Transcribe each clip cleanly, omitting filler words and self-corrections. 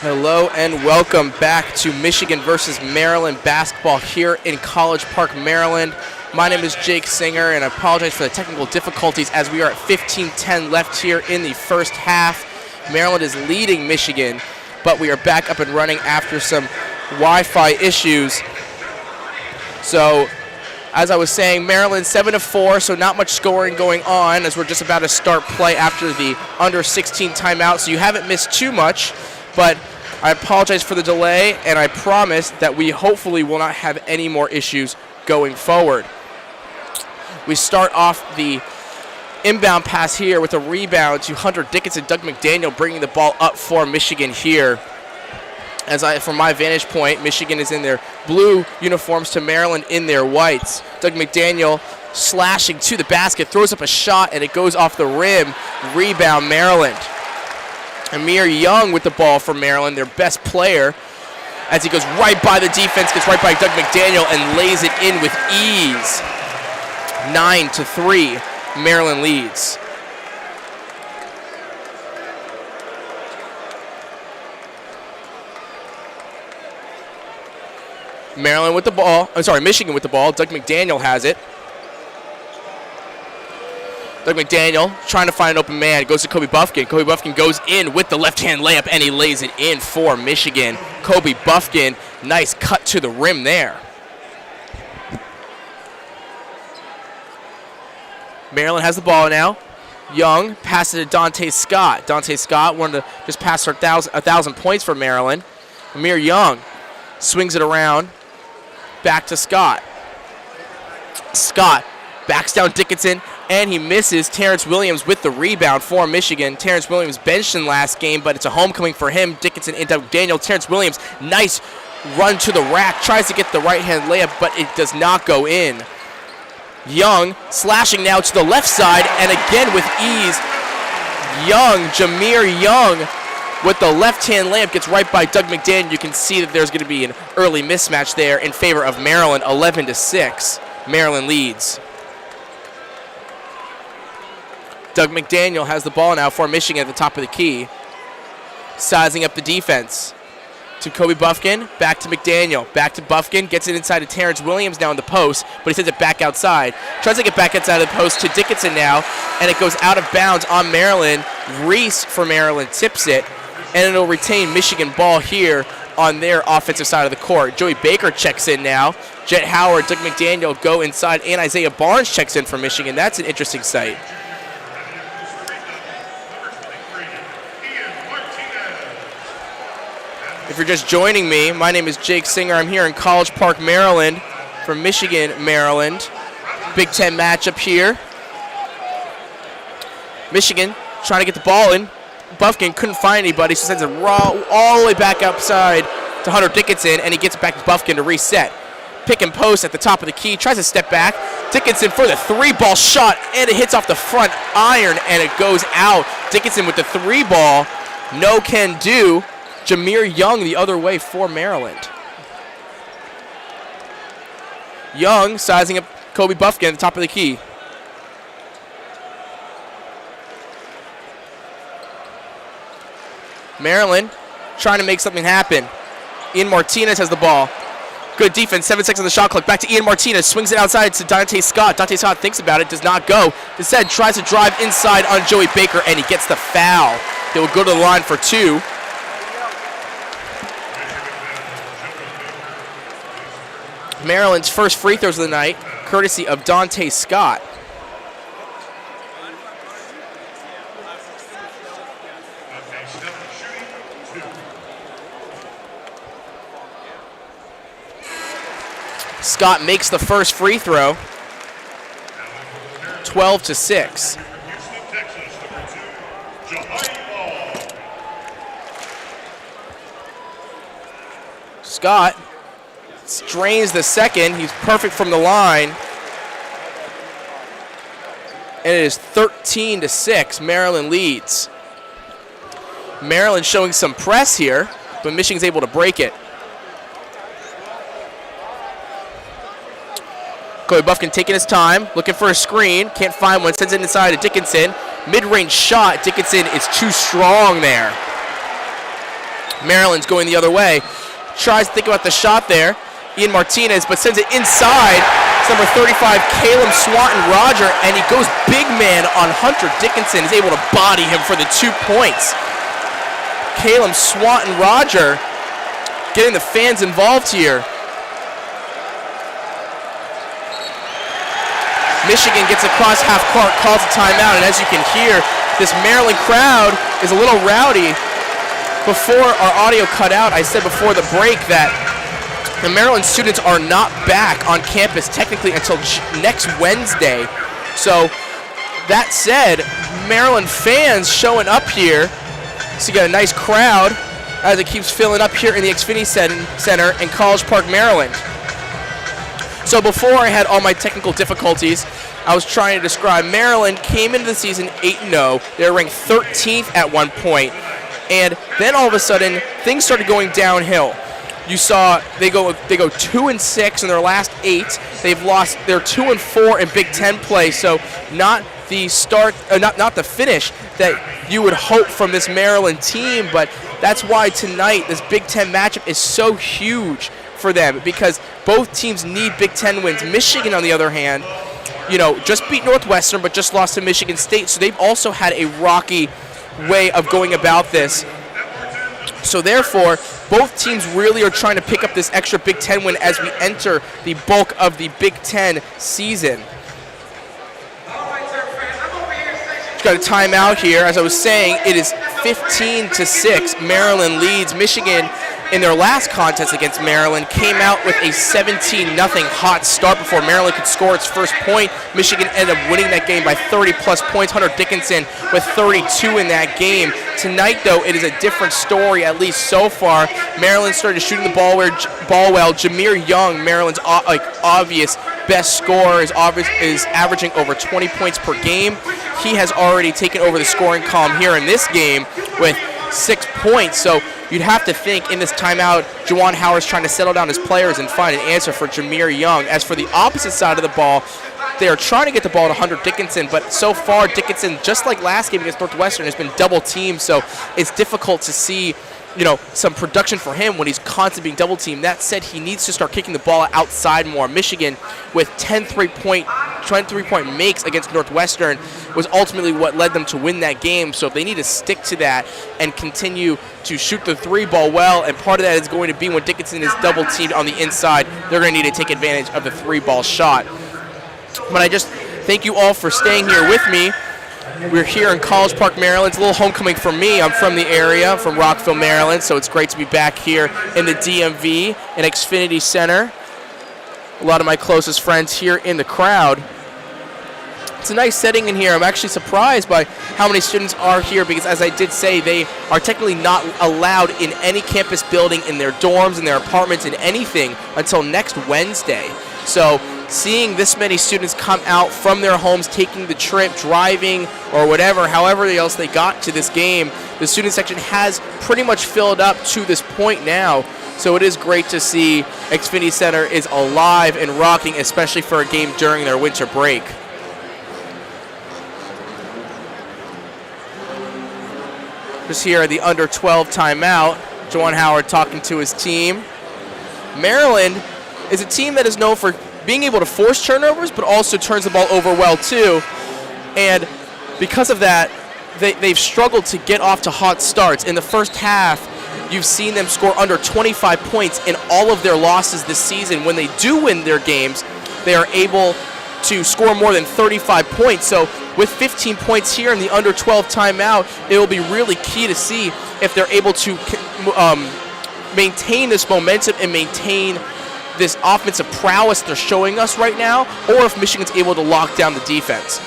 Hello and welcome back to Michigan versus Maryland basketball here in College Park, Maryland. My name is Jake Singer, and I apologize for the technical difficulties as we are at 15:10 left here in the first half. Maryland is leading Michigan, but we are back up and running after some Wi-Fi issues. So, as I was saying, Maryland 7-4, so not much scoring going on as we're just about to start play after the under 16 timeout. So you haven't missed too much, but I apologize for the delay, and I promise that we hopefully will not have any more issues going forward. We start off the inbound pass here with a rebound to Hunter Dickinson. Doug McDaniel bringing the ball up for Michigan here. From my vantage point, Michigan is in their blue uniforms to Maryland in their whites. Doug McDaniel slashing to the basket, throws up a shot, and it goes off the rim. Rebound, Maryland. Amir Young with the ball for Maryland, their best player, as he goes right by the defense, gets right by Doug McDaniel, and lays it in with ease. 9-3, Maryland leads. Michigan with the ball. Doug McDaniel has it. Doug McDaniel trying to find an open man. Goes to Kobe Buffkin. Kobe Buffkin goes in with the left-hand layup, and he lays it in for Michigan. Kobe Buffkin, nice cut to the rim there. Maryland has the ball now. Young passes it to Dante Scott. Dante Scott wanted to just pass for 1,000 points for Maryland. Amir Young swings it around. Back to Scott. Scott backs down Dickinson, and he misses. Terrence Williams with the rebound for Michigan. Terrence Williams benched in last game, but it's a homecoming for him. Dickinson and Daniel. Terrence Williams, nice run to the rack. Tries to get the right-hand layup, but it does not go in. Young slashing now to the left side, and again with ease. Jameer Young with the left-hand layup gets right by Doug McDaniel. You can see that there's going to be an early mismatch there in favor of Maryland. 11-6, Maryland leads. Doug McDaniel has the ball now for Michigan at the top of the key. Sizing up the defense. To Kobe Buffkin, back to McDaniel. Back to Buffkin, gets it inside to Terrence Williams now in the post, but he sends it back outside. Tries to get back outside of the post to Dickinson now, and it goes out of bounds on Maryland. Reese for Maryland tips it, and it'll retain Michigan ball here on their offensive side of the court. Joey Baker checks in now. Jet Howard, Doug McDaniel go inside, and Isaiah Barnes checks in for Michigan. That's an interesting sight. If you're just joining me, my name is Jake Singer. I'm here in College Park, Maryland, from Michigan, Maryland. Big Ten matchup here. Michigan trying to get the ball in. Buffkin couldn't find anybody, so sends it all the way back outside to Hunter Dickinson, and he gets it back to Buffkin to reset. Pick and post at the top of the key, tries to step back. Dickinson for the three-ball shot, and it hits off the front iron, and it goes out. Dickinson with the three-ball, no can do. Jameer Young the other way for Maryland. Young sizing up Kobe Buffkin at the top of the key. Maryland trying to make something happen. Ian Martinez has the ball. Good defense, 7 seconds on the shot clock. Back to Ian Martinez, swings it outside to Dante Scott. Dante Scott thinks about it, does not go. Instead, tries to drive inside on Joey Baker, and he gets the foul. He will go to the line for two. Maryland's first free throws of the night, courtesy of Dante Scott. Scott makes the first free throw, 12-6. Scott drains the second. He's perfect from the line. And it is 13-6. Maryland leads. Maryland showing some press here, but Michigan's able to break it. Kobe Buffkin taking his time, looking for a screen. Can't find one. Sends it inside to Dickinson. Mid-range shot. Dickinson is too strong there. Maryland's going the other way. Tries to think about the shot there. Ian Martinez, but sends it inside. It's number 35, Caleb Swanton-Roger, and he goes big man on Hunter Dickinson. Is able to body him for the 2 points. Caleb Swanton-Roger getting the fans involved here. Michigan gets across half court, calls a timeout, and as you can hear, this Maryland crowd is a little rowdy. Before our audio cut out, I said before the break that the Maryland students are not back on campus technically until next Wednesday. So that said, Maryland fans showing up here. So you got a nice crowd as it keeps filling up here in the Xfinity Center in College Park, Maryland. So before I had all my technical difficulties, I was trying to describe Maryland came into the season 8-0. They were ranked 13th at one point. And then all of a sudden, things started going downhill. You saw they go 2-6 in their last 8. They've lost. They're 2-4 in Big Ten play. So not the start, not the finish that you would hope from this Maryland team. But that's why tonight this Big Ten matchup is so huge for them, because both teams need Big Ten wins. Michigan, on the other hand, just beat Northwestern, but just lost to Michigan State. So they've also had a rocky way of going about this. So therefore, both teams really are trying to pick up this extra Big Ten win as we enter the bulk of the Big Ten season. Just got a timeout here. As I was saying, it is 15-6. Maryland leads. Michigan, in their last contest against Maryland, came out with a 17-0 hot start before Maryland could score its first point. Michigan ended up winning that game by 30-plus points. Hunter Dickinson with 32 in that game. Tonight, though, it is a different story, at least so far. Maryland started shooting the ball well. Jameer Young, Maryland's obvious best scorer, is averaging over 20 points per game. He has already taken over the scoring column here in this game with 6 points. So you'd have to think in this timeout, Juwan Howard's trying to settle down his players and find an answer for Jameer Young. As for the opposite side of the ball, they are trying to get the ball to Hunter Dickinson, but so far Dickinson, just like last game against Northwestern, has been double teamed, so it's difficult to see some production for him when he's constantly being double teamed. That said, he needs to start kicking the ball outside more. Michigan, with 10 three-point makes against Northwestern, was ultimately what led them to win that game. So if they need to stick to that and continue to shoot the three ball well, and part of that is going to be when Dickinson is double teamed on the inside, they're going to need to take advantage of the three ball shot. But I just thank you all for staying here with me. We're here in College Park, Maryland. It's a little homecoming for me. I'm from the area, from Rockville, Maryland, so it's great to be back here in the DMV and Xfinity Center. A lot of my closest friends here in the crowd. It's a nice setting in here. I'm actually surprised by how many students are here because, as I did say, they are technically not allowed in any campus building, in their dorms, in their apartments, in anything until next Wednesday. So seeing this many students come out from their homes, taking the trip, driving, or whatever, however else they got to this game, the student section has pretty much filled up to this point now. So it is great to see Xfinity Center is alive and rocking, especially for a game during their winter break. Just here at the under 12 timeout, Juwan Howard talking to his team. Maryland is a team that is known for being able to force turnovers, but also turns the ball over well too. And because of that, they've struggled to get off to hot starts. In the first half, you've seen them score under 25 points in all of their losses this season. When they do win their games, they are able to score more than 35 points. So with 15 points here in the under 12 timeout, it will be really key to see if they're able to maintain this momentum and maintain this offensive prowess they're showing us right now, or if Michigan's able to lock down the defense.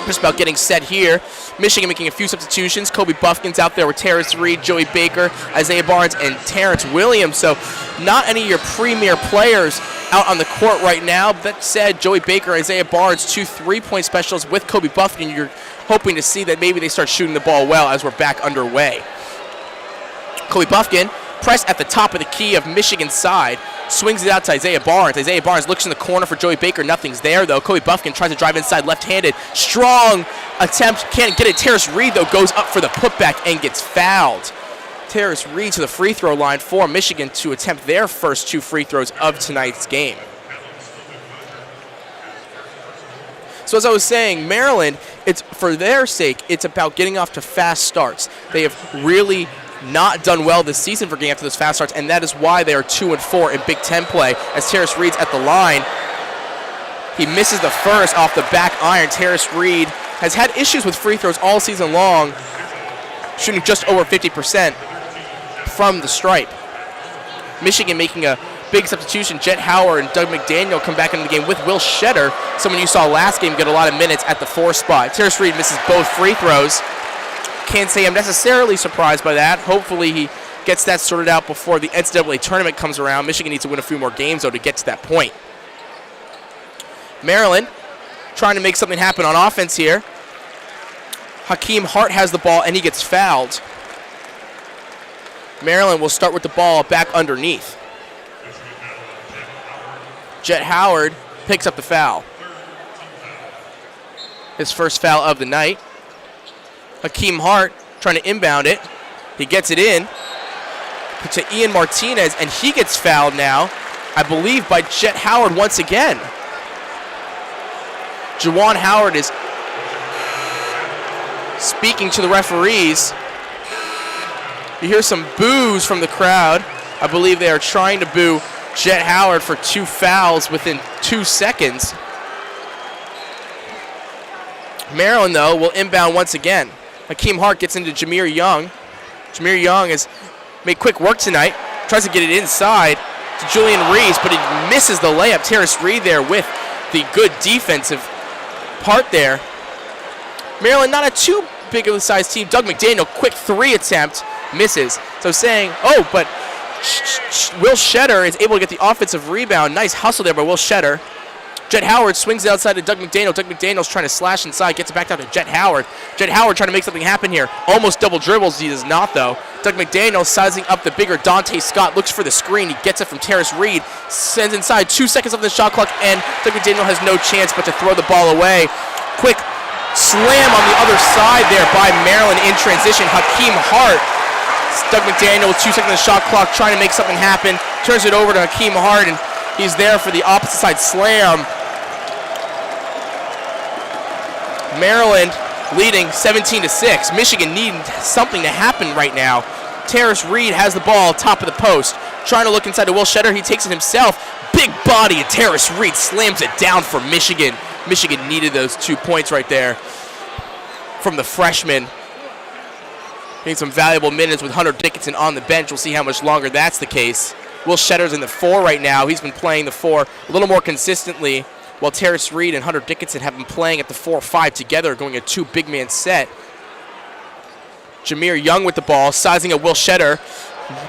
Just about getting set here. Michigan making a few substitutions. Kobe Buffkin's out there with Terrence Reed, Joey Baker, Isaiah Barnes, and Terrence Williams. So not any of your premier players out on the court right now. That said, Joey Baker, Isaiah Barnes, 2 3-point specialists with Kobe Buffkin. You're hoping to see that maybe they start shooting the ball well as we're back underway. Kobe Buffkin, press at the top of the key of Michigan's side, swings it out to Isaiah Barnes. Isaiah Barnes looks in the corner for Joey Baker. Nothing's there, though. Kobe Buffkin tries to drive inside left-handed. Strong attempt. Can't get it. Terrence Reed, though, goes up for the putback and gets fouled. Terrace Reed to the free throw line for Michigan to attempt their first 2 free throws of tonight's game. So as I was saying, Maryland, it's for their sake, it's about getting off to fast starts. They have really not done well this season for getting after those fast starts, and that is why they are 2-4 in Big Ten play. As Terrace Reed's at the line, he misses the first off the back iron. Terrace Reed has had issues with free throws all season long, shooting just over 50% from the stripe. Michigan making a big substitution. Jet Howard and Doug McDaniel come back into the game with Will Shetter, someone you saw last game get a lot of minutes at the 4 spot. Terrace Reed misses both free throws. Can't say I'm necessarily surprised by that. Hopefully he gets that sorted out before the NCAA tournament comes around. Michigan needs to win a few more games, though, to get to that point. Maryland trying to make something happen on offense here. Hakeem Hart has the ball, and he gets fouled. Maryland will start with the ball back underneath. Jet Howard picks up the foul. His first foul of the night. Hakeem Hart trying to inbound it. He gets it in to Ian Martinez, and he gets fouled now, I believe, by Jet Howard once again. Juwan Howard is speaking to the referees. You hear some boos from the crowd. I believe they are trying to boo Jet Howard for 2 fouls within 2 seconds. Maryland, though, will inbound once again. Hakeem Hart gets into Jameer Young. Jameer Young has made quick work tonight. Tries to get it inside to Julian Reese, but he misses the layup. Terrace Reed there with the good defensive part there. Maryland not a too big of a size team. Doug McDaniel, quick 3 attempt, misses. So saying, oh, but Will Shetter is able to get the offensive rebound. Nice hustle there by Will Shetter. Jet Howard swings it outside to Doug McDaniel. Doug McDaniel's trying to slash inside, gets it back down to Jet Howard. Jet Howard trying to make something happen here. Almost double dribbles, he does not though. Doug McDaniel sizing up the bigger Dante Scott, looks for the screen. He gets it from Terrace Reed, sends inside, 2 seconds of the shot clock, and Doug McDaniel has no chance but to throw the ball away. Quick slam on the other side there by Maryland in transition. Hakeem Hart. Doug McDaniel with 2 seconds of the shot clock, trying to make something happen. Turns it over to Hakeem Hart, and he's there for the opposite side slam. Maryland leading 17-6. Michigan needs something to happen right now. Terrace Reed has the ball top of the post. Trying to look inside to Will Shetter. He takes it himself. Big body, and Terrace Reed slams it down for Michigan. Michigan needed those 2 points right there from the freshman. Getting some valuable minutes with Hunter Dickinson on the bench. We'll see how much longer that's the case. Will Shetter's in the 4 right now. He's been playing the 4 a little more consistently, while Terrace Reed and Hunter Dickinson have been playing at the 4-5 together, going a 2 big man set. Jameer Young with the ball, sizing at Will Shetter,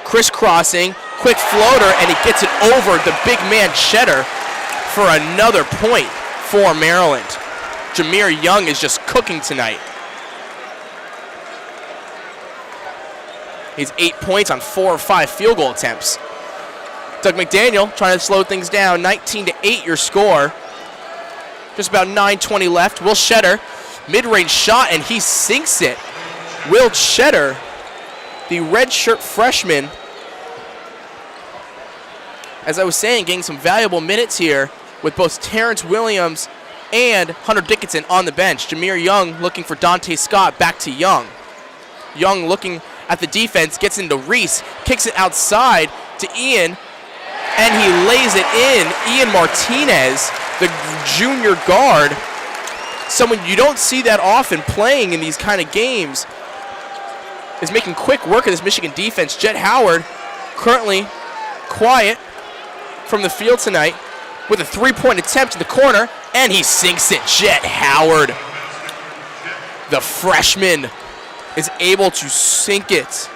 crisscrossing, quick floater, and he gets it over the big man Shetter for another point for Maryland. Jameer Young is just cooking tonight. He's 8 points on 4 or 5 field goal attempts. Doug McDaniel trying to slow things down. 19-8 your score. Just about 9:20 left. Will Shetter, mid-range shot, and he sinks it. Will Shetter, the redshirt freshman, as I was saying, getting some valuable minutes here with both Terrence Williams and Hunter Dickinson on the bench. Jameer Young looking for Dante Scott, back to Young. Young looking at the defense, gets into Reese, kicks it outside to Ian, and he lays it in. Ian Martinez, the junior guard, someone you don't see that often playing in these kind of games, is making quick work of this Michigan defense. Jet Howard, currently quiet from the field tonight, with a 3-point attempt in the corner, and he sinks it. Jet Howard, the freshman, is able to sink it.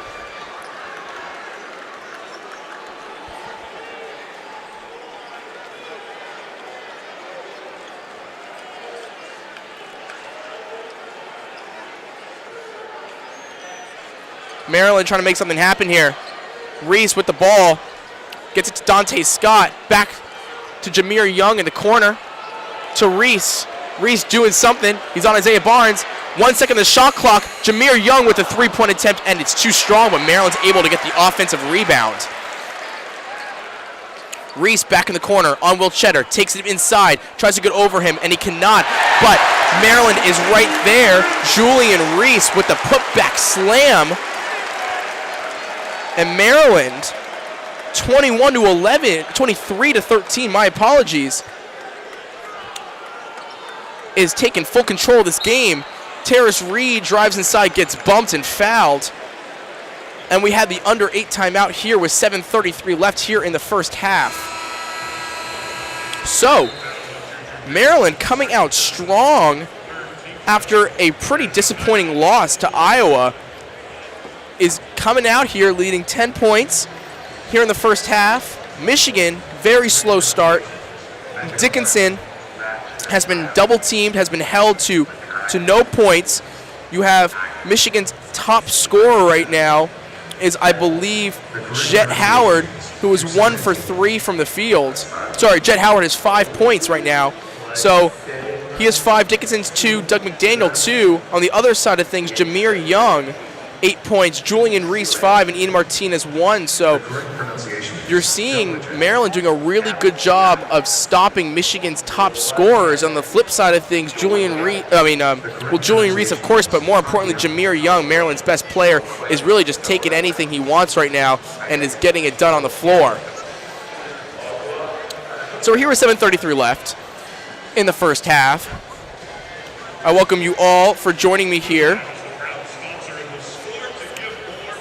Maryland trying to make something happen here. Reese with the ball. Gets it to Dante Scott. Back to Jameer Young in the corner. To Reese. Reese doing something. He's on Isaiah Barnes. 1 second on the shot clock. Jameer Young with a three-point attempt, and it's too strong, but Maryland's able to get the offensive rebound. Reese back in the corner on Will Cheddar, takes it inside, tries to get over him, and he cannot, but Maryland is right there. Julian Reese with the putback slam, and Maryland 23 to 13, my apologies, is taking full control of this game. Terrace Reed drives inside, gets bumped and fouled. And we had the under 8 timeout here with 7:33 left here in the first half. So, Maryland coming out strong after a pretty disappointing loss to Iowa is coming out here leading 10 points here in the first half. Michigan, very slow start. Dickinson has been double teamed, has been held to no points. You have Michigan's top scorer right now is, I believe, Jet Howard, who is 1 for 3 from the field. Sorry, Jet Howard has 5 points right now. So he has 5, Dickinson's 2, Doug McDaniel 2. On the other side of things, Jameer Young, 8 points, Julian Reese 5, and Ian Martinez 1. So you're seeing Maryland doing a really good job of stopping Michigan's top scorers. On the flip side of things, Julian Reese, of course, but more importantly, Jameer Young, Maryland's best player, is really just taking anything he wants right now and is getting it done on the floor. So we're here with 7:33 left in the first half. I welcome you all for joining me here.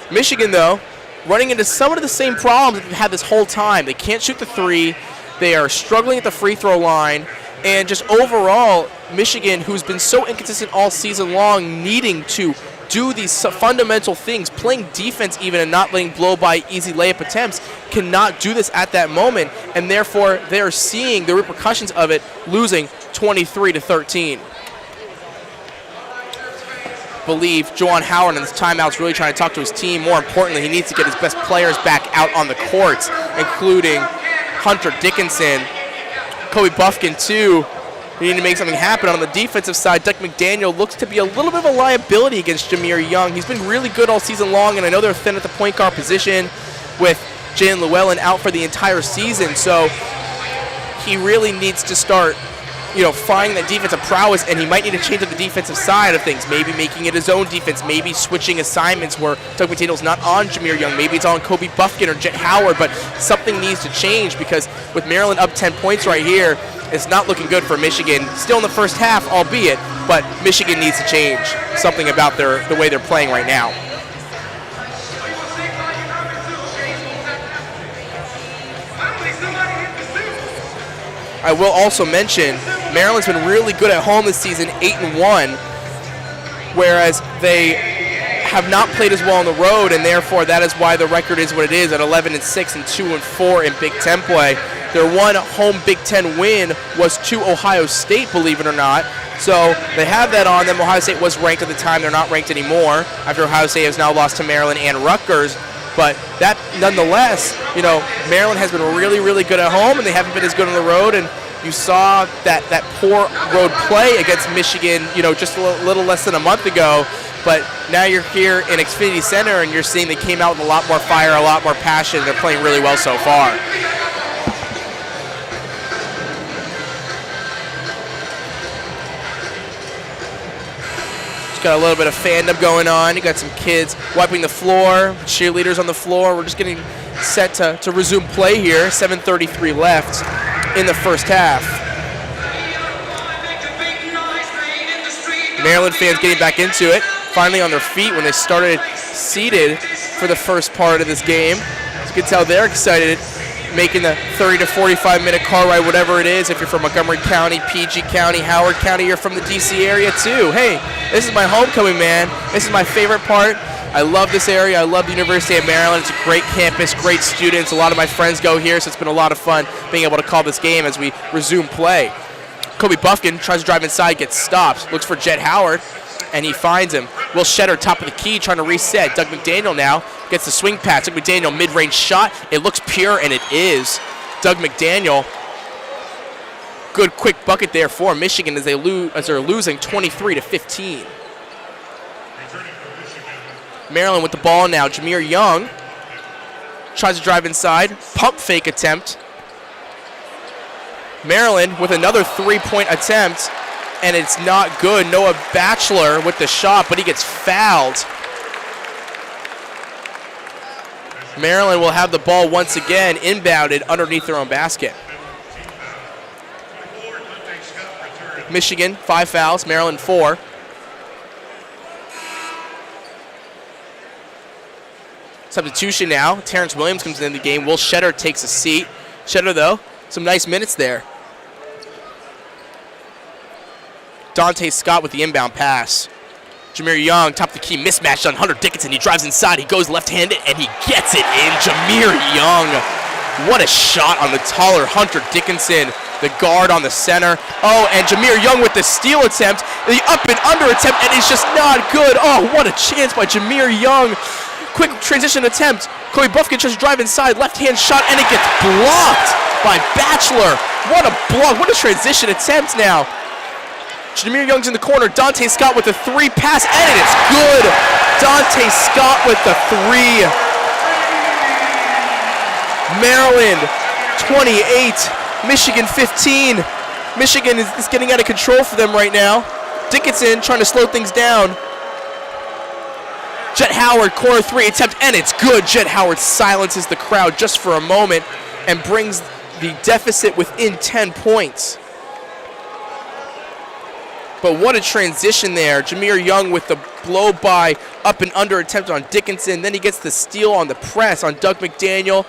Michigan, though, running into some of the same problems that they've had this whole time. They can't shoot the three. They are struggling at the free throw line. And just overall, Michigan, who's been so inconsistent all season long, needing to do these fundamental things, playing defense even and not letting blow by easy layup attempts, cannot do this at that moment. And therefore, they are seeing the repercussions of it, losing 23 to 13. Believe Juwan Howard in this timeout is really trying to talk to his team. More importantly, he needs to get his best players back out on the courts, including Hunter Dickinson, Kobe Buffkin too. They need to make something happen. On the defensive side, Doug McDaniel looks to be a little bit of a liability against Jameer Young. He's been really good all season long, and I know they're thin at the point guard position with Jalen Llewellyn out for the entire season, so he really needs to start finding that defensive prowess, and he might need to change up the defensive side of things, maybe making it his own defense, maybe switching assignments where Doug McDaniel's not on Jameer Young, maybe it's on Kobe Buffkin or Jet Howard, but something needs to change because with Maryland up 10 points right here, it's not looking good for Michigan. Still in the first half, albeit, but Michigan needs to change something about the way they're playing right now. I will also mention Maryland's been really good at home this season, 8-1, whereas they have not played as well on the road, and therefore that is why the record is what it is at 11-6 and 2-4 in Big Ten play. Their one home Big Ten win was to Ohio State, believe it or not. So they have that on them. Ohio State was ranked at the time. They're not ranked anymore after Ohio State has now lost to Maryland and Rutgers. But that, nonetheless, Maryland has been really, really good at home, and they haven't been as good on the road. And you saw that poor road play against Michigan, just a little less than a month ago. But now you're here in Xfinity Center, and you're seeing they came out with a lot more fire, a lot more passion. They're playing really well so far. Got a little bit of fandom going on. You got some kids wiping the floor, cheerleaders on the floor. We're just getting set to resume play here. 7:33 left in the first half. Maryland fans getting back into it, finally on their feet when they started seated for the first part of this game. As you can tell, they're excited, making the 30 to 45 minute car ride, whatever it is. If you're from Montgomery County, PG County, Howard County, you're from the DC area too. Hey, this is my homecoming, man. This is my favorite part. I love this area. I love the University of Maryland. It's a great campus, great students. A lot of my friends go here, so it's been a lot of fun being able to call this game as we resume play. Kobe Buffkin tries to drive inside, gets stopped, looks for Jet Howard, and he finds him. Will Shetter, top of the key, trying to reset. Doug McDaniel now gets the swing pass. Doug McDaniel, mid-range shot. It looks pure, and it is. Doug McDaniel, good quick bucket there for Michigan as they're losing 23 to 15. Maryland with the ball now. Jameer Young tries to drive inside. Pump fake attempt. Maryland with another three-point attempt, and it's not good. Noah Batchelor with the shot, but he gets fouled. Maryland will have the ball once again inbounded underneath their own basket. Michigan, 5 fouls. Maryland, 4. Substitution now. Terrence Williams comes in the game. Will Shetter takes a seat. Shetter, though, some nice minutes there. Dante Scott with the inbound pass. Jameer Young, top of the key, mismatched on Hunter Dickinson. He drives inside, he goes left-handed, and he gets it in. Jameer Young, what a shot on the taller Hunter Dickinson, the guard on the center. Oh, and Jameer Young with the steal attempt, the up and under attempt, and it's just not good. Oh, what a chance by Jameer Young. Quick transition attempt. Kobe Buffkin tries to drive inside, left-hand shot, and it gets blocked by Batchelor. What a block, what a transition attempt now. Jameer Young's in the corner. Dante Scott with the 3 pass, and it's good. Dante Scott with the 3. Maryland 28, Michigan 15. Michigan is getting out of control for them right now. Dickinson trying to slow things down. Jet Howard, corner 3 attempt, and it's good. Jet Howard silences the crowd just for a moment and brings the deficit within 10 points. But what a transition there. Jameer Young with the blow-by up and under attempt on Dickinson. Then he gets the steal on the press on Doug McDaniel.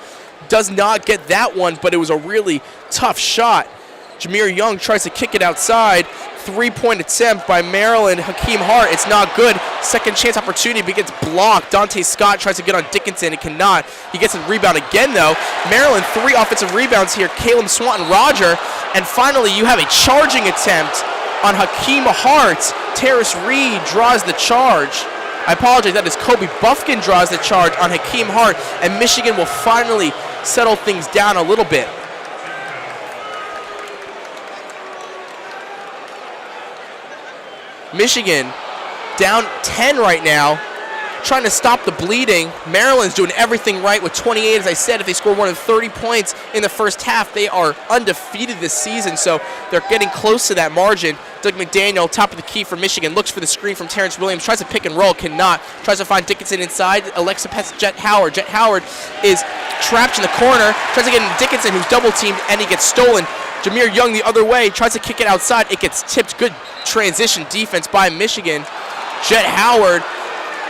Does not get that one, but it was a really tough shot. Jameer Young tries to kick it outside. 3-point attempt by Maryland. Hakeem Hart, it's not good. Second chance opportunity, but it gets blocked. Dante Scott tries to get on Dickinson. It cannot. He gets a rebound again, though. Maryland, 3 offensive rebounds here. Caleb Swanton Roger. And finally, you have a charging attempt on Hakeem Hart. Terrace Reed draws the charge. I apologize, that is Kobe Buffkin draws the charge on Hakeem Hart, and Michigan will finally settle things down a little bit. Michigan down 10 right now, trying to stop the bleeding. Maryland's doing everything right with 28. As I said, if they score more than 30 points in the first half, they are undefeated this season, so they're getting close to that margin. Doug McDaniel, top of the key for Michigan, looks for the screen from Terrence Williams, tries to pick and roll, cannot. Tries to find Dickinson inside. Alexa Pets, Jet Howard. Jet Howard is trapped in the corner, tries to get into Dickinson, who's double-teamed, and he gets stolen. Jameer Young the other way, tries to kick it outside. It gets tipped. Good transition defense by Michigan. Jet Howard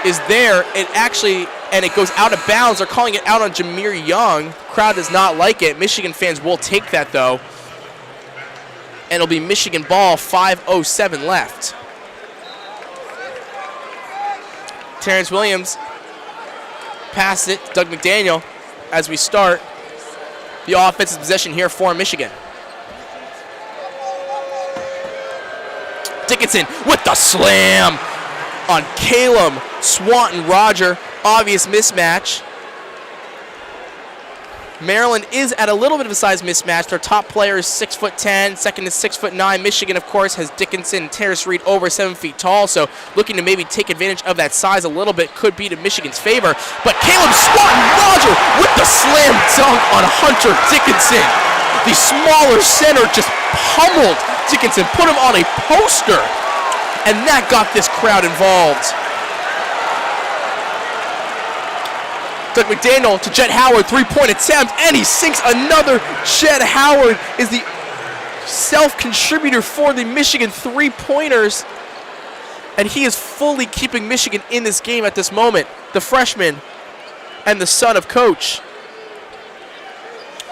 is there. And it goes out of bounds. They're calling it out on Jameer Young. Crowd does not like it. Michigan fans will take that, though. And it'll be Michigan ball, 5:07 left. Terrence Williams passes it to Doug McDaniel as we start the offensive possession here for Michigan. Dickinson with the slam on Caleb Swanton Roger. Obvious mismatch. Maryland is at a little bit of a size mismatch. Their top player is 6'10", second is 6'9". Michigan, of course, has Dickinson and Terrace Reed over 7 feet tall, so looking to maybe take advantage of that size a little bit could be to Michigan's favor. But Caleb Swanton Roger with the slam dunk on Hunter Dickinson. The smaller center just pummeled Dickinson, put him on a poster, and that got this crowd involved. Doug McDaniel to Jet Howard, 3-point attempt, and he sinks another. Jet Howard is the self-contributor for the Michigan three-pointers, and he is fully keeping Michigan in this game at this moment. The freshman and the son of coach.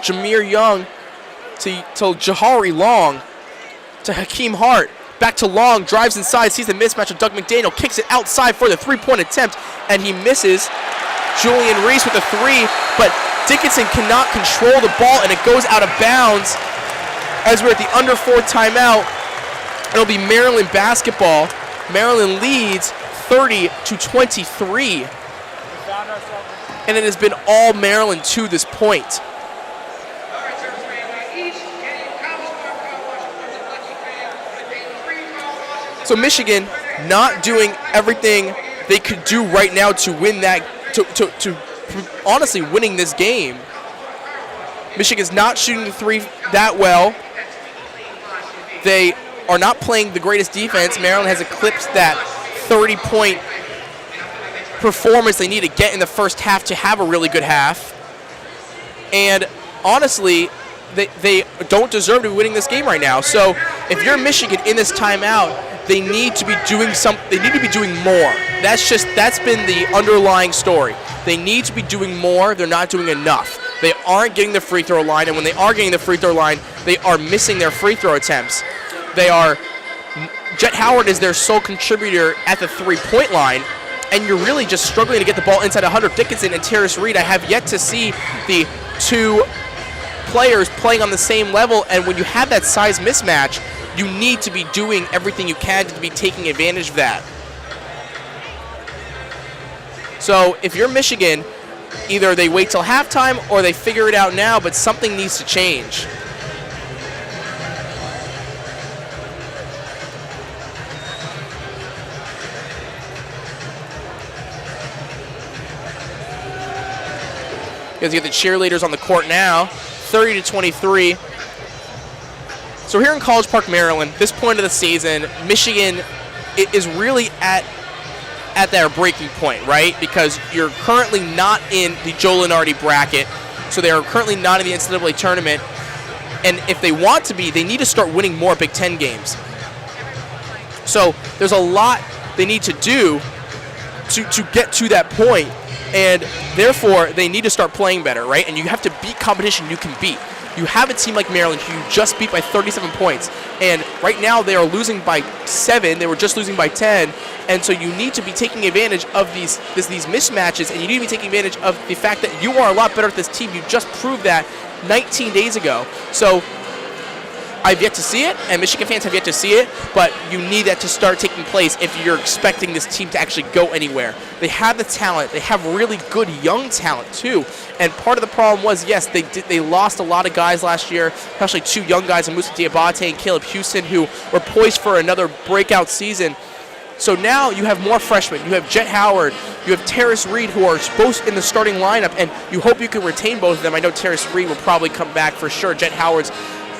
Jameer Young to Jahari Long to Hakeem Hart. Back to Long, drives inside, sees the mismatch of Doug McDaniel, kicks it outside for the 3-point attempt, and he misses. Julian Reese with a 3, but Dickinson cannot control the ball, and it goes out of bounds as we're at the under 4 timeout. It'll be Maryland basketball. Maryland leads 30-23. And it has been all Maryland to this point. So Michigan not doing everything they could do right now to win that, to honestly winning this game. Michigan's not shooting the three that well. They are not playing the greatest defense. Maryland has eclipsed that 30-point performance they need to get in the first half to have a really good half. And honestly, they don't deserve to be winning this game right now. So if you're Michigan in this timeout, they need to be doing they need to be doing more. That's been the underlying story. They need to be doing more. They're not doing enough. They aren't getting the free throw line, and when they are getting the free throw line, they are missing their free throw attempts. Jet Howard is their sole contributor at the three-point line, and you're really just struggling to get the ball inside of Hunter Dickinson and Terrace Reed. I have yet to see the two players playing on the same level, and when you have that size mismatch, you need to be doing everything you can to be taking advantage of that. So if you're Michigan, either they wait till halftime or they figure it out now, but something needs to change. Because you get the cheerleaders on the court now, 30-23. So here in College Park, Maryland, this point of the season, Michigan is really at their breaking point, right? Because you're currently not in the Joe Lunardi bracket, so they are currently not in the NCAA tournament. And if they want to be, they need to start winning more Big Ten games. So there's a lot they need to do to get to that point, and therefore they need to start playing better, right? And you have to beat competition you can beat. You have a team like Maryland who you just beat by 37 points, and right now they are losing by 7. They were just losing by 10, and so you need to be taking advantage of these mismatches, and you need to be taking advantage of the fact that you are a lot better at this team. You just proved that 19 days ago. So I've yet to see it, and Michigan fans have yet to see it, but you need that to start taking place if you're expecting this team to actually go anywhere. They have the talent. They have really good young talent, too. And part of the problem was, yes, they lost a lot of guys last year, especially 2 young guys, Musa Diabate and Caleb Houston, who were poised for another breakout season. So now you have more freshmen. You have Jet Howard. You have Terrace Reed, who are both in the starting lineup, and you hope you can retain both of them. I know Terrace Reed will probably come back for sure. Jet Howard's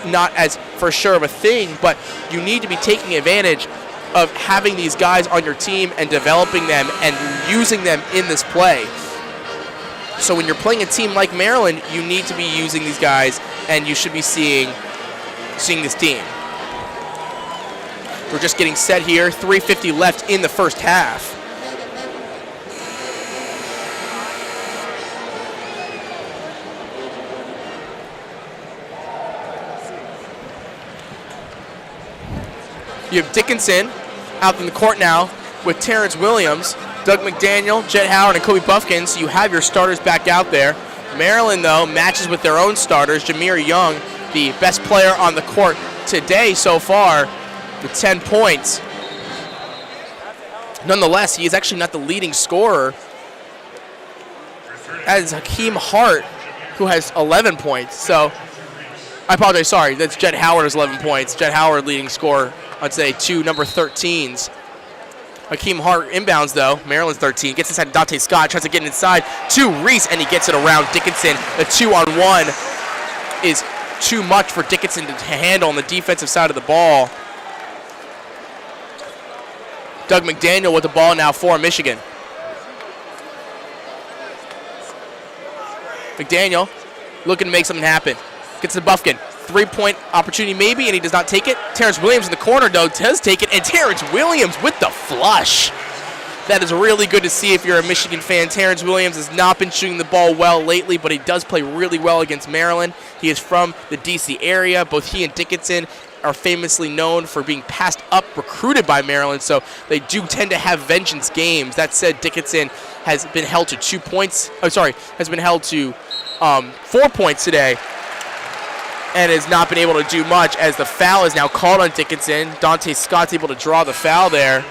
not as for sure of a thing, but you need to be taking advantage of having these guys on your team and developing them and using them in this play. So when you're playing a team like Maryland, you need to be using these guys, and you should be seeing this team. We're just getting set here. 3:50 left in the first half. You have Dickinson out in the court now with Terrence Williams, Doug McDaniel, Jet Howard, and Kobe Buffkin. So you have your starters back out there. Maryland, though, matches with their own starters. Jameer Young, the best player on the court today so far, with 10 points. Nonetheless, he is actually not the leading scorer. That is Hakeem Hart, who has 11 points. So I apologize, sorry, that's Jet Howard has 11 points. Jet Howard leading scorer, I'd say 2 number 13s. Hakeem Hart inbounds, though. Maryland's 13. Gets inside Dante Scott. Tries to get inside to Reese, and he gets it around Dickinson. The 2-on-1 is too much for Dickinson to handle on the defensive side of the ball. Doug McDaniel with the ball now for Michigan. McDaniel looking to make something happen. Gets to Buffkin. 3-point opportunity maybe, and he does not take it. Terrence Williams in the corner, though, does take it, and Terrence Williams with the flush. That is really good to see if you're a Michigan fan. Terrence Williams has not been shooting the ball well lately, but he does play really well against Maryland. He is from the D.C. area. Both he and Dickinson are famously known for being passed up, recruited by Maryland, so they do tend to have vengeance games. That said, Dickinson has been held to 2 points. Oh, sorry, has been held to 4 points today, and has not been able to do much as the foul is now called on Dickinson. Dante Scott's able to draw the foul there.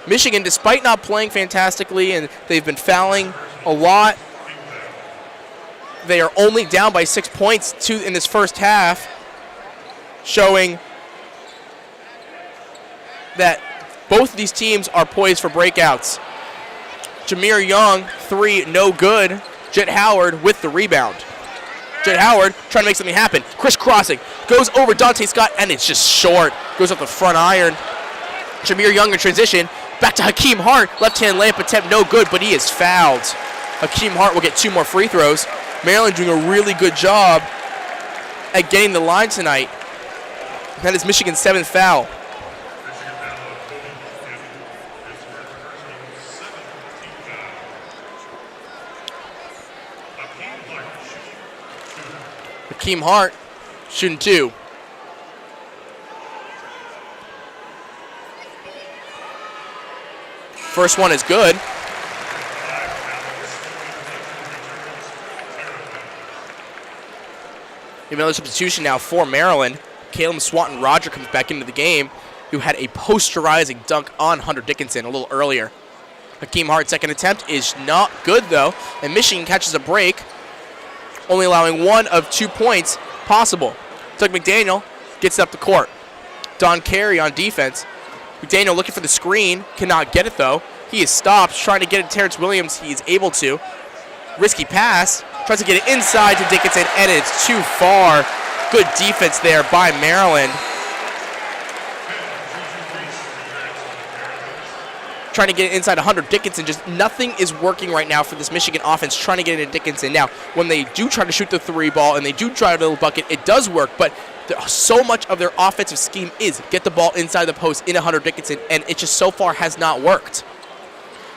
Michigan, despite not playing fantastically, and they've been fouling a lot, they are only down by 6 points in this first half, showing that both of these teams are poised for breakouts. Jameer Young, 3, no good. Jet Howard with the rebound. Jet Howard trying to make something happen. Crisscrossing. Goes over Dante Scott, and it's just short. Goes off the front iron. Jameer Young in transition. Back to Hakeem Hart. Left-hand layup attempt, no good, but he is fouled. Hakeem Hart will get 2 more free throws. Maryland doing a really good job at getting the line tonight. That is Michigan's 7th foul. Hakeem Hart shooting 2. First one is good. We have another substitution now for Maryland. Caleb Swanton-Roger comes back into the game, who had a posterizing dunk on Hunter Dickinson a little earlier. Hakeem Hart's second attempt is not good, though, and Michigan catches a break, only allowing 1 of 2 points possible. Doug McDaniel gets up the court. Don Carey on defense. McDaniel looking for the screen, cannot get it, though. He is stopped, trying to get it to Terrence Williams. He is able to. Risky pass. Tries to get it inside to Dickinson, and it's too far. Good defense there by Maryland. Trying to get it inside to Hunter Dickinson. Just nothing is working right now for this Michigan offense, trying to get it into Dickinson. Now, when they do try to shoot the 3 ball and they do try to bucket, it does work, but so much of their offensive scheme is get the ball inside the post into Hunter Dickinson, and it just so far has not worked.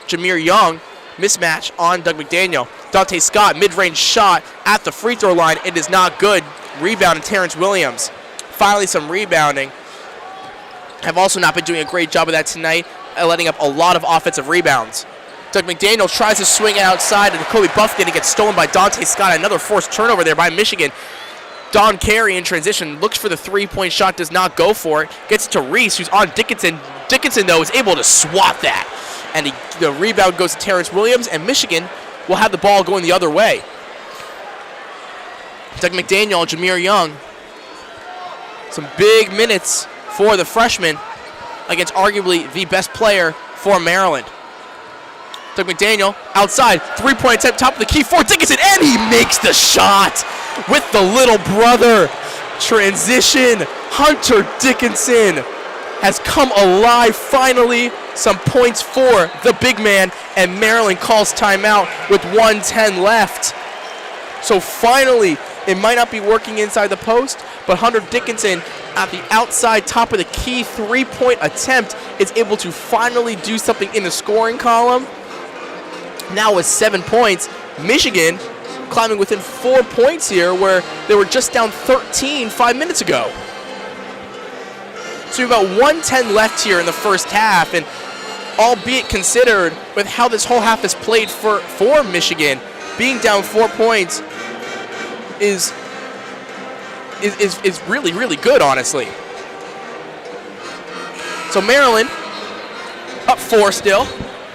Jameer Young, mismatch on Doug McDaniel. Dante Scott, mid-range shot at the free throw line. It is not good. Rebound to Terrence Williams. Finally some rebounding. Have also not been doing a great job of that tonight, letting up a lot of offensive rebounds. Doug McDaniel tries to swing it outside, and Kobe Buffkin gets stolen by Dante Scott. Another forced turnover there by Michigan. Don Carey in transition, looks for the 3-point shot, does not go for it. Gets it to Reese, who's on Dickinson. Dickinson, though, is able to swat that. And the rebound goes to Terrence Williams, and Michigan will have the ball going the other way. Doug McDaniel, Jameer Young. Some big minutes for the freshman against arguably the best player for Maryland. Doug McDaniel outside, 3-point attempt, top of the key for Dickinson, and he makes the shot with the little brother. Transition, Hunter Dickinson has come alive finally. Some points for the big man, and Maryland calls timeout with 1:10 left. So finally, it might not be working inside the post, but Hunter Dickinson at the outside top of the key 3-point attempt is able to finally do something in the scoring column. Now with 7 points, Michigan climbing within 4 points here, where they were just down 13 5 minutes ago. So we've got 1:10 left here in the first half, and albeit considered with how this whole half is played for Michigan, being down 4 points is really, really good, honestly. So Maryland up 4 still.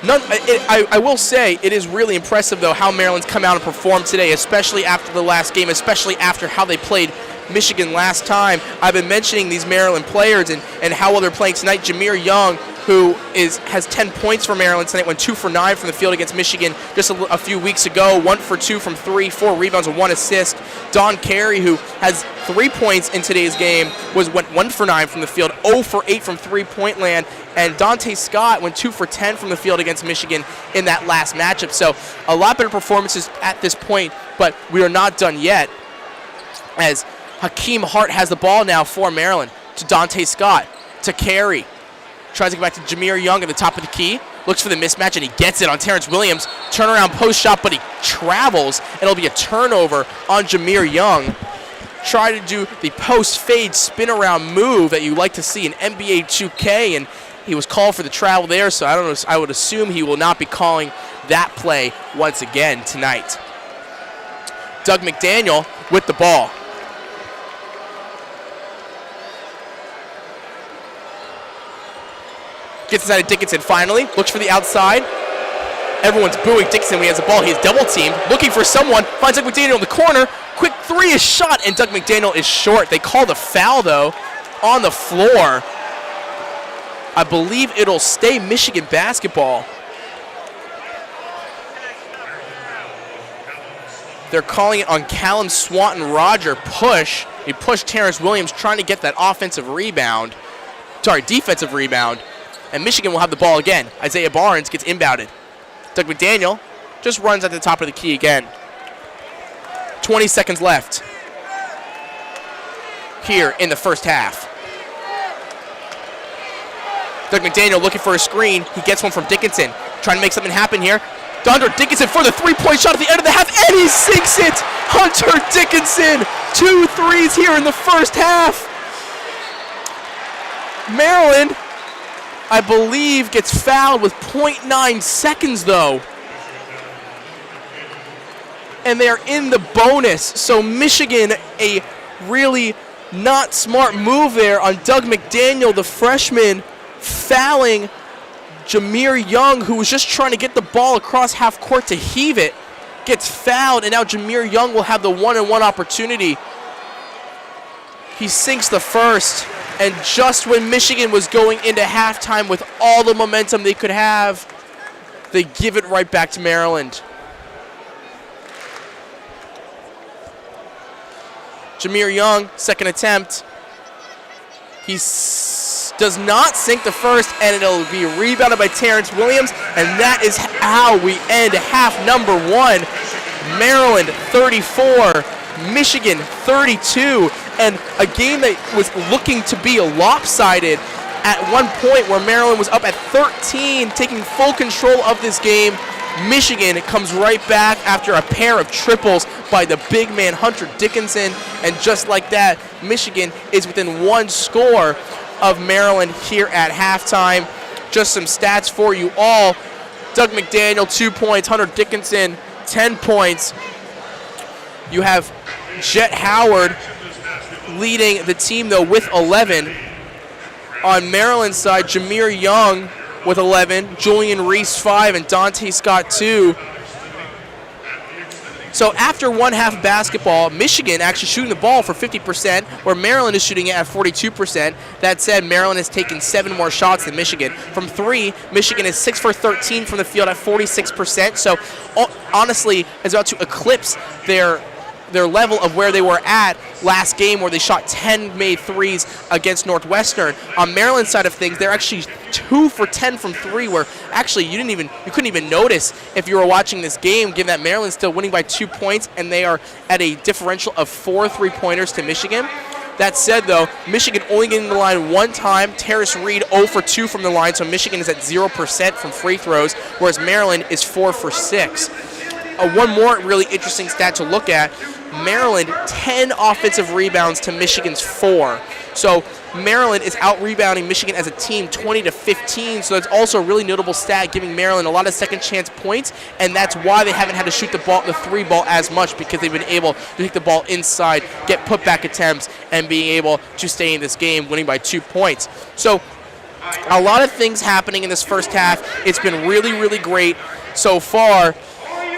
I will say it is really impressive, though, how Maryland's come out and performed today, especially after the last game, especially after how they played Michigan last time. I've been mentioning these Maryland players and how well they're playing tonight. Jameer Young, who has 10 points for Maryland tonight, went 2 for 9 from the field against Michigan just a few weeks ago, 1 for 2 from 3, 4 rebounds and 1 assist. Don Carey, who has 3 points in today's game, went 1 for 9 from the field, 0 for 8 from 3-point land, and Dante Scott went 2 for 10 from the field against Michigan in that last matchup. So a lot better performances at this point, but we are not done yet, as Hakeem Hart has the ball now for Maryland, to Dante Scott, to Carey. Tries to get back to Jameer Young at the top of the key. Looks for the mismatch, and he gets it on Terrence Williams. Turnaround post shot, but he travels, and it'll be a turnover on Jameer Young. Try to do the post fade spin around move that you like to see in NBA 2K, and he was called for the travel there, so I don't know. I would assume he will not be calling that play once again tonight. Doug McDaniel with the ball. Gets inside of Dickinson finally. Looks for the outside. Everyone's booing Dickinson when he has the ball. He is double teamed. Looking for someone. Finds Doug McDaniel in the corner. Quick 3 is shot, and Doug McDaniel is short. They call the foul, though, on the floor. I believe it'll stay Michigan basketball. They're calling it on Callum Swanton-Roger push. He pushed Terrence Williams trying to get that defensive rebound. And Michigan will have the ball again. Isaiah Barnes gets inbounded. Doug McDaniel just runs at the top of the key again. 20 seconds left here in the first half. Doug McDaniel looking for a screen. He gets one from Dickinson. Trying to make something happen here. Dondre Dickinson for the three-point shot at the end of the half, and he sinks it! Hunter Dickinson, 2 threes here in the first half. Maryland, I believe, gets fouled with 0.9 seconds, though. And they are in the bonus. So Michigan, a really not smart move there on Doug McDaniel, the freshman, fouling Jameer Young, who was just trying to get the ball across half court to heave it, gets fouled, and now Jameer Young will have the one-on-one opportunity. He sinks the first, and just when Michigan was going into halftime with all the momentum they could have, they give it right back to Maryland. Jameer Young, second attempt. He does not sink the first, and it'll be rebounded by Terrence Williams, and that is how we end half number 1. Maryland 34, Michigan 32, and a game that was looking to be lopsided at one point where Maryland was up at 13, taking full control of this game. Michigan comes right back after a pair of triples by the big man Hunter Dickinson, and just like that, Michigan is within 1 score of Maryland here at halftime. Just some stats for you all. Doug McDaniel, 2 points. Hunter Dickinson, 10 points. You have Jet Howard leading the team, though, with 11. On Maryland's side, Jameer Young with 11, Julian Reese 5, and Dante Scott 2. So after one half of basketball, Michigan actually shooting the ball for 50%, where Maryland is shooting it at 42%. That said, Maryland has taken 7 more shots than Michigan. From 3, Michigan is 6 for 13 from the field at 46%. So honestly, is about to eclipse their level of where they were at last game, where they shot 10 made threes against Northwestern. On Maryland's side of things, they're actually 2 for 10 from 3, where actually you couldn't even notice if you were watching this game, given that Maryland's still winning by 2 points, and they are at a differential of 4 3-pointers to Michigan. That said, though, Michigan only getting the line 1 time. Terrace Reed 0 for 2 from the line, so Michigan is at 0% from free throws, whereas Maryland is 4 for 6. One more really interesting stat to look at, Maryland 10 offensive rebounds to Michigan's 4. So Maryland is out-rebounding Michigan as a team 20-15, so that's also a really notable stat, giving Maryland a lot of second-chance points, and that's why they haven't had to shoot the 3-ball as much, because they've been able to take the ball inside, get put-back attempts, and being able to stay in this game, winning by 2 points. So a lot of things happening in this first half. It's been really, really great so far.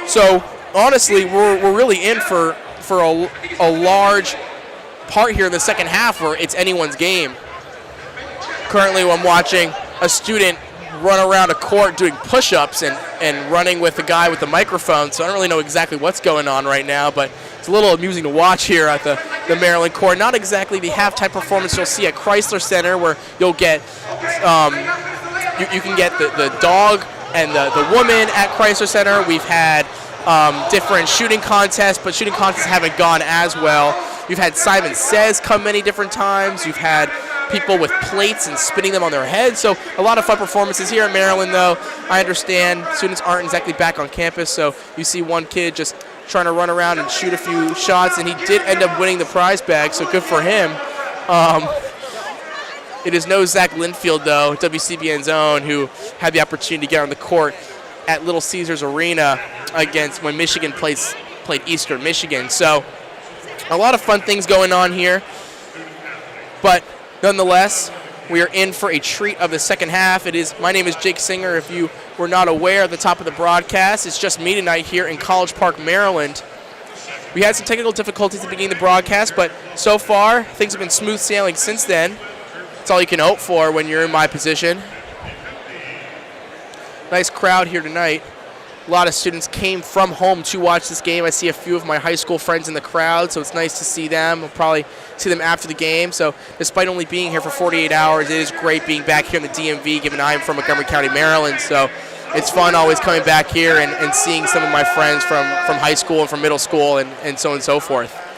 So honestly, we're really in for a large part here in the second half where it's anyone's game. Currently, I'm watching a student run around a court doing push-ups and running with the guy with the microphone, so I don't really know exactly what's going on right now, but it's a little amusing to watch here at the Maryland court. Not exactly the halftime performance you'll see at Chrysler Center, where you'll get you can get the dog and the woman at Chrysler Center. We've had different shooting contests, but shooting contests haven't gone as well. You've had Simon Says come many different times. You've had people with plates and spinning them on their heads. So a lot of fun performances here in Maryland, though. I understand students aren't exactly back on campus, so you see one kid just trying to run around and shoot a few shots, and he did end up winning the prize bag, so good for him. It is no Zach Linfield, though, WCBN's own, who had the opportunity to get on the court at Little Caesars Arena against when Michigan played Eastern Michigan. So a lot of fun things going on here. But nonetheless, we are in for a treat of the second half. My name is Jake Singer. If you were not aware at the top of the broadcast, it's just me tonight here in College Park, Maryland. We had some technical difficulties at the beginning of the broadcast, but so far, things have been smooth sailing since then. That's all you can hope for when you're in my position. Nice crowd here tonight. A lot of students came from home to watch this game. I see a few of my high school friends in the crowd, so it's nice to see them. I'll probably see them after the game. So despite only being here for 48 hours, it is great being back here in the DMV, given I'm from Montgomery County, Maryland. So it's fun always coming back here and seeing some of my friends from high school and from middle school and so on and so forth.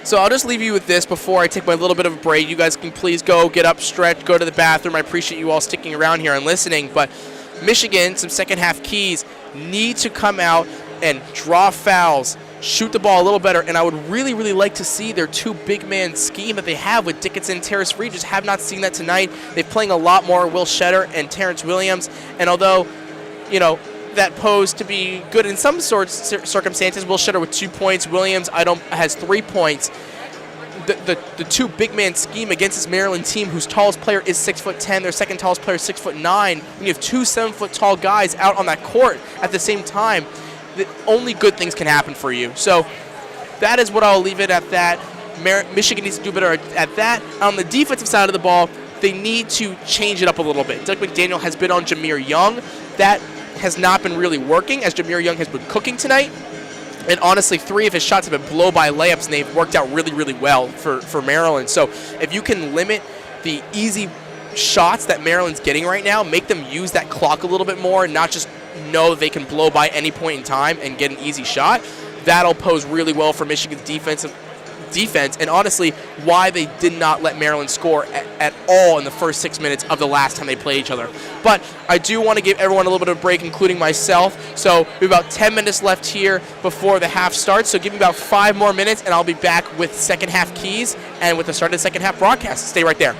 So I'll just leave you with this before I take my little bit of a break. You guys can please go, get up, stretch, go to the bathroom. I appreciate you all sticking around here and listening. But Michigan, some second half keys, need to come out and draw fouls, shoot the ball a little better. And I would really, really like to see their two big man scheme that they have with Dickinson and Terrace Reed. Just have not seen that tonight. They're playing a lot more Will Shetter and Terrence Williams. And although, that posed to be good in some circumstances. Will Shetter with 2 points. Williams has 3 points. The two big man scheme against this Maryland team, whose tallest player is 6'10", their second tallest player is 6'9". When you have 2 7-foot tall guys out on that court at the same time, only good things can happen for you. So that is what I'll leave it at. That Michigan needs to do better at that. On the defensive side of the ball, they need to change it up a little bit. Doug McDaniel has been on Jameer Young. That has not been really working, as Jameer Young has been cooking tonight. And honestly, 3 of his shots have been blow-by layups, and they've worked out really, really well for Maryland. So if you can limit the easy shots that Maryland's getting right now, make them use that clock a little bit more and not just know they can blow by any point in time and get an easy shot, that'll pose really well for Michigan's defense, and honestly why they did not let Maryland score at all in the first 6 minutes of the last time they played each other. But I do want to give everyone a little bit of a break, including myself. So we have about 10 minutes left here before the half starts, so give me about 5 more minutes and I'll be back with second half keys and with the start of the second half broadcast. Stay right there.